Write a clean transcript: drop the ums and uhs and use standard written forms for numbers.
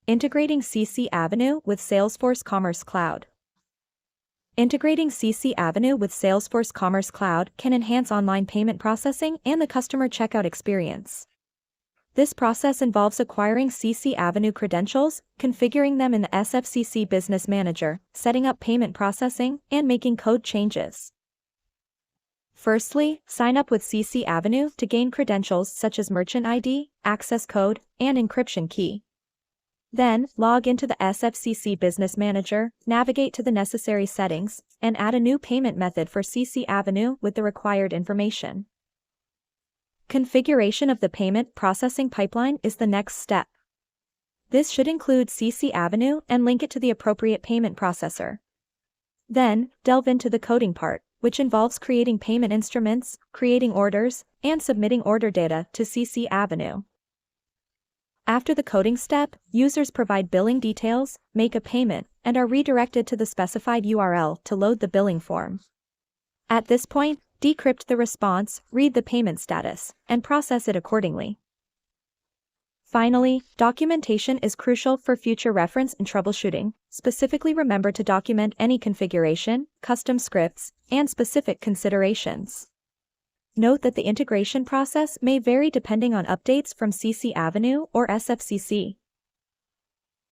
Integrating CC Avenue with Salesforce Commerce Cloud. Integrating CC Avenue with Salesforce Commerce Cloud can enhance online payment processing and the customer checkout experience. This process involves acquiring CC Avenue credentials, configuring them in the SFCC Business Manager, setting up payment processing, and making code changes. Firstly, sign up with CC Avenue to gain credentials such as merchant ID, access code, and encryption key. Then, log into the SFCC Business Manager, navigate to the necessary settings, and add a new payment method for CC Avenue with the required information. Configuration of the payment processing pipeline is the next step. This should include CC Avenue and link it to the appropriate payment processor. Then, delve into the coding part, which involves creating payment instruments, creating orders, and submitting order data to CC Avenue. After the coding step, users provide billing details, make a payment, and are redirected to the specified URL to load the billing form. At this point, decrypt the response, read the payment status, and process it accordingly. Finally, documentation is crucial for future reference and troubleshooting. Specifically, remember to document any configuration, custom scripts, and specific considerations. Note that the integration process may vary depending on updates from CC Avenue or SFCC.